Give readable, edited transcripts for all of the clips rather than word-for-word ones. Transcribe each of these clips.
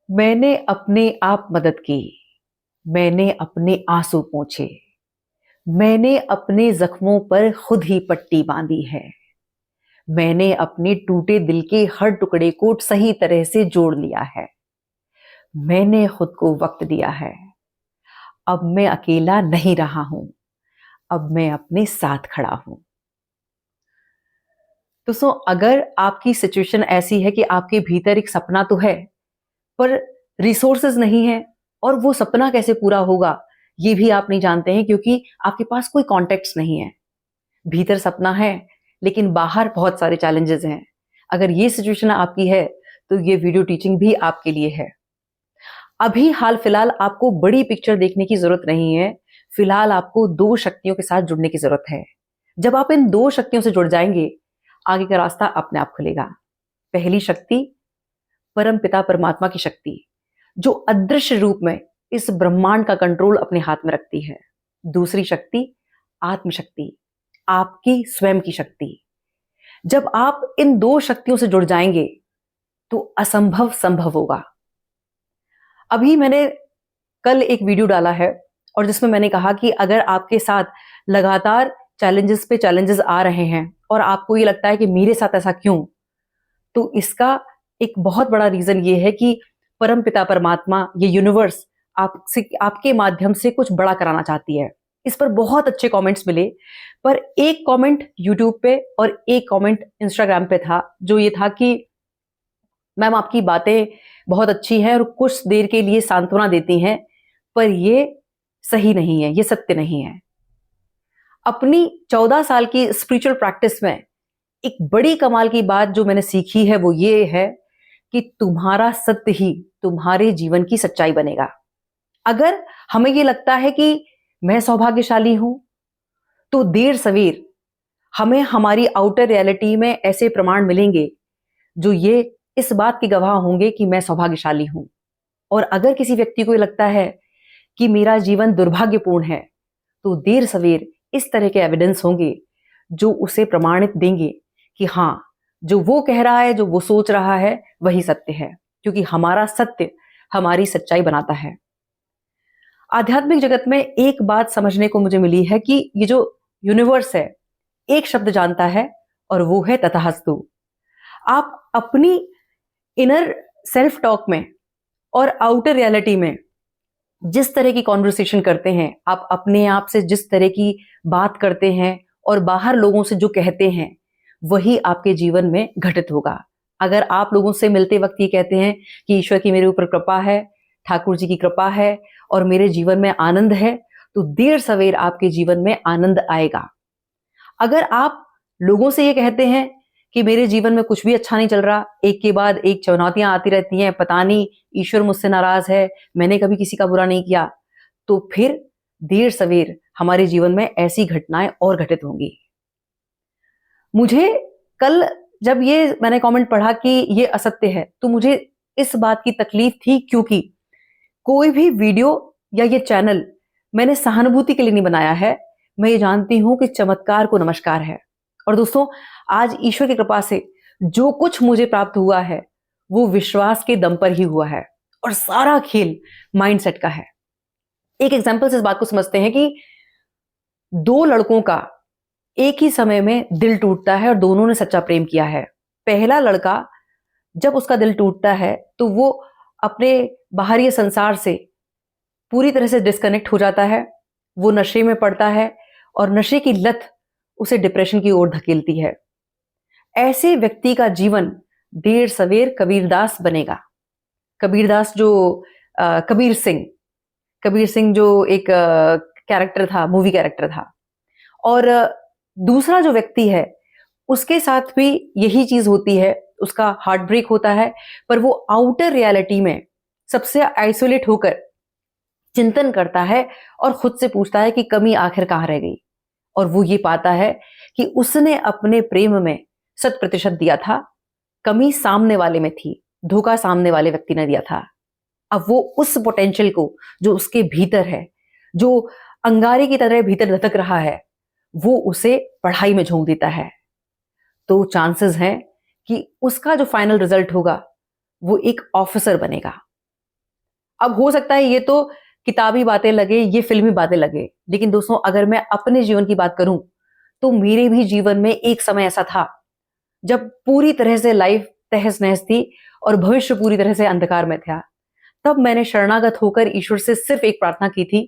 मैंने अपने आप मदद की, मैंने अपने आंसू पोंछे, मैंने अपने जख्मों पर खुद ही पट्टी बांधी है। मैंने अपने टूटे दिल के हर टुकड़े को सही तरह से जोड़ लिया है। मैंने खुद को वक्त दिया है। अब मैं अकेला नहीं रहा हूं, अब मैं अपने साथ खड़ा हूं। दोस्तों, अगर आपकी सिचुएशन ऐसी है कि आपके भीतर एक सपना तो है, पर रिसोर्सेज नहीं है, और वो सपना कैसे पूरा होगा ये भी आप नहीं जानते हैं, क्योंकि आपके पास कोई कॉन्टेक्ट्स नहीं है। भीतर सपना है लेकिन बाहर बहुत सारे चैलेंजेस हैं। अगर ये सिचुएशन आपकी है तो ये वीडियो टीचिंग भी आपके लिए है। अभी हाल फिलहाल आपको बड़ी पिक्चर देखने की जरूरत नहीं है। फिलहाल आपको दो शक्तियों के साथ जुड़ने की जरूरत है। जब आप इन दो शक्तियों से जुड़ जाएंगे, आगे का रास्ता अपने आप खुलेगा। पहली शक्ति परम पिता परमात्मा की शक्ति, जो अदृश्य रूप में इस ब्रह्मांड का कंट्रोल अपने हाथ में रखती है। दूसरी शक्ति आत्मशक्ति, आपकी स्वयं की शक्ति। जब आप इन दो शक्तियों से जुड़ जाएंगे तो असंभव संभव होगा। अभी मैंने कल एक वीडियो डाला है और जिसमें मैंने कहा कि अगर आपके साथ लगातार चैलेंजेस पे चैलेंजेस आ रहे हैं और आपको ये लगता है कि मेरे साथ ऐसा क्यों, तो इसका एक बहुत बड़ा रीजन ये है कि परम पिता परमात्मा, ये यूनिवर्स आपसे, आपके माध्यम से कुछ बड़ा कराना चाहती है। इस पर बहुत अच्छे कमेंट्स मिले, पर एक कमेंट यूट्यूब पे और एक कमेंट इंस्टाग्राम पे था, जो ये था कि मैम आपकी बातें बहुत अच्छी हैं और कुछ देर के लिए सांत्वना देती हैं, पर ये सही नहीं है, ये सत्य नहीं है। अपनी 14 साल की स्पिरिचुअल प्रैक्टिस में एक बड़ी कमाल की बात जो मैंने सीखी है वो ये है कि तुम्हारा सत्य ही तुम्हारे जीवन की सच्चाई बनेगा। अगर हमें ये लगता है कि मैं सौभाग्यशाली हूं, तो देर सवेर हमें हमारी आउटर रियलिटी में ऐसे प्रमाण मिलेंगे जो ये इस बात की गवाह होंगे कि मैं सौभाग्यशाली हूं। और अगर किसी व्यक्ति को लगता है कि मेरा जीवन दुर्भाग्यपूर्ण है, तो देर सवेर इस तरह के एविडेंस होंगे जो उसे प्रमाणित देंगे कि हाँ, जो वो कह रहा है, जो वो सोच रहा है, वही सत्य है, क्योंकि हमारा सत्य हमारी सच्चाई बनाता है। आध्यात्मिक जगत में एक बात समझने को मुझे मिली है कि ये जो यूनिवर्स है, एक शब्द जानता है और वो है तथास्तु। आप अपनी इनर सेल्फ टॉक में और आउटर रियलिटी में जिस तरह की कॉन्वर्सेशन करते हैं, आप अपने आप से जिस तरह की बात करते हैं और बाहर लोगों से जो कहते हैं, वही आपके जीवन में घटित होगा। अगर आप लोगों से मिलते वक्त ये कहते हैं कि ईश्वर की मेरे ऊपर कृपा है, ठाकुर जी की कृपा है और मेरे जीवन में आनंद है, तो देर सवेर आपके जीवन में आनंद आएगा। अगर आप लोगों से ये कहते हैं कि मेरे जीवन में कुछ भी अच्छा नहीं चल रहा, एक के बाद एक चुनौतियां आती रहती हैं, पता नहीं ईश्वर मुझसे नाराज है, मैंने कभी किसी का बुरा नहीं किया, तो फिर देर सवेर हमारे जीवन में ऐसी घटनाएं और घटित होंगी। मुझे कल जब ये मैंने कमेंट पढ़ा कि ये असत्य है, तो मुझे इस बात की तकलीफ थी, क्योंकि कोई भी वीडियो या ये चैनल मैंने सहानुभूति के लिए नहीं बनाया है। मैं ये जानती हूं कि चमत्कार को नमस्कार है। और दोस्तों, आज ईश्वर की कृपा से जो कुछ मुझे प्राप्त हुआ है वो विश्वास के दम पर ही हुआ है, और सारा खेल माइंडसेट का है। एक एग्जांपल से इस बात को समझते हैं कि दो लड़कों का एक ही समय में दिल टूटता है और दोनों ने सच्चा प्रेम किया है। पहला लड़का जब उसका दिल टूटता है तो वो अपने बाहरी संसार से पूरी तरह से डिस्कनेक्ट हो जाता है, वो नशे में पड़ता है और नशे की लत उसे डिप्रेशन की ओर धकेलती है। ऐसे व्यक्ति का जीवन देर सवेर कबीरदास बनेगा। कबीरदास जो कबीर सिंह जो एक कैरेक्टर था, मूवी कैरेक्टर था। और दूसरा जो व्यक्ति है उसके साथ भी यही चीज होती है, उसका हार्ट ब्रेक होता है, पर वो आउटर रियलिटी में सबसे आइसोलेट होकर चिंतन करता है और खुद से पूछता है कि कमी आखिर कहां रह गई। और वो ये पाता है कि उसने अपने प्रेम में 100% दिया था, कमी सामने वाले में थी, धोखा सामने वाले व्यक्ति ने दिया था। अब वो उस पोटेंशियल को जो उसके भीतर है, जो अंगारे की तरह भीतर धधक रहा है, वो उसे पढ़ाई में झोंक देता है। तो चांसेस हैं कि उसका जो फाइनल रिजल्ट होगा वो एक ऑफिसर बनेगा। अब हो सकता है ये तो किताबी बातें लगे, ये फिल्मी बातें लगे, लेकिन दोस्तों अगर मैं अपने जीवन की बात करूं तो मेरे भी जीवन में एक समय ऐसा था जब पूरी तरह से लाइफ तहस नहस थी और भविष्य पूरी तरह से अंधकार में था। तब मैंने शरणागत होकर ईश्वर से सिर्फ एक प्रार्थना की थी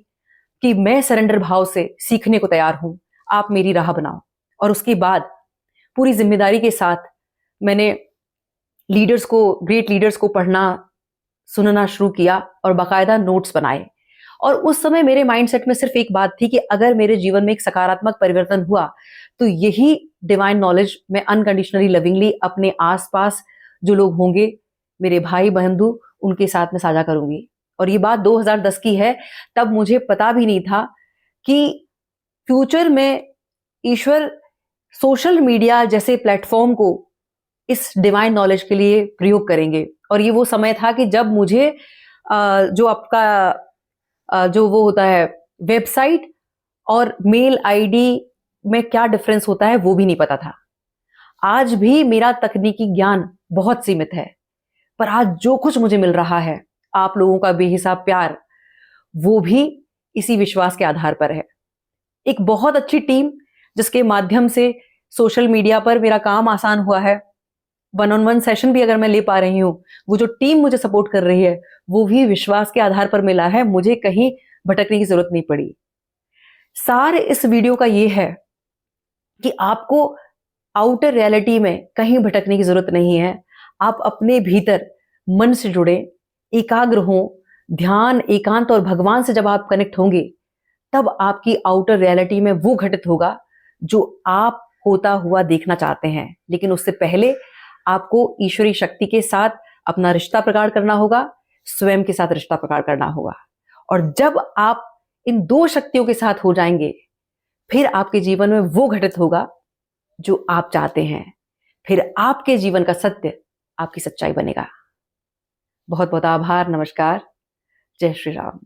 कि मैं सरेंडर भाव से सीखने को तैयार हूं, आप मेरी राह बनाओ। और उसके बाद पूरी जिम्मेदारी के साथ मैंने ग्रेट लीडर्स को पढ़ना सुनना शुरू किया और बाकायदा नोट्स बनाए। और उस समय मेरे माइंडसेट में सिर्फ एक बात थी कि अगर मेरे जीवन में एक सकारात्मक परिवर्तन हुआ तो यही डिवाइन नॉलेज मैं अनकंडीशनली लविंगली अपने आसपास जो लोग होंगे, मेरे भाई बंधु, उनके साथ में साझा करूंगी। और ये बात 2010 की है। तब मुझे पता भी नहीं था कि फ्यूचर में ईश्वर सोशल मीडिया जैसे प्लेटफॉर्म को इस डिवाइन नॉलेज के लिए प्रयोग करेंगे। और ये वो समय था कि जब मुझे जो आपका जो वो होता है वेबसाइट और मेल आईडी में क्या डिफरेंस होता है वो भी नहीं पता था। आज भी मेरा तकनीकी ज्ञान बहुत सीमित है, पर आज जो कुछ मुझे मिल रहा है, आप लोगों का बेहिसाब प्यार, वो भी इसी विश्वास के आधार पर है। एक बहुत अच्छी टीम जिसके माध्यम से सोशल मीडिया पर मेरा काम आसान हुआ है। वन ऑन वन सेशन भी अगर मैं ले पा रही हूं, वो जो टीम मुझे सपोर्ट कर रही है, वो भी विश्वास के आधार पर मिला है। मुझे कहीं भटकने की जरूरत नहीं पड़ी। सार इस वीडियो का ये है कि आपको आउटर रियलिटी में कहीं भटकने की जरूरत नहीं है। आप अपने भीतर मन से जुड़े, एकाग्र हो, ध्यान, एकांत और भगवान से जब आप कनेक्ट होंगे, तब आपकी आउटर रियलिटी में वो घटित होगा जो आप होता हुआ देखना चाहते हैं। लेकिन उससे पहले आपको ईश्वरीय शक्ति के साथ अपना रिश्ता प्रगाढ़ करना होगा, स्वयं के साथ रिश्ता प्रगाढ़ करना होगा। और जब आप इन दो शक्तियों के साथ हो जाएंगे, फिर आपके जीवन में वो घटित होगा जो आप चाहते हैं। फिर आपके जीवन का सत्य आपकी सच्चाई बनेगा। बहुत बहुत आभार। नमस्कार। जय श्री राम।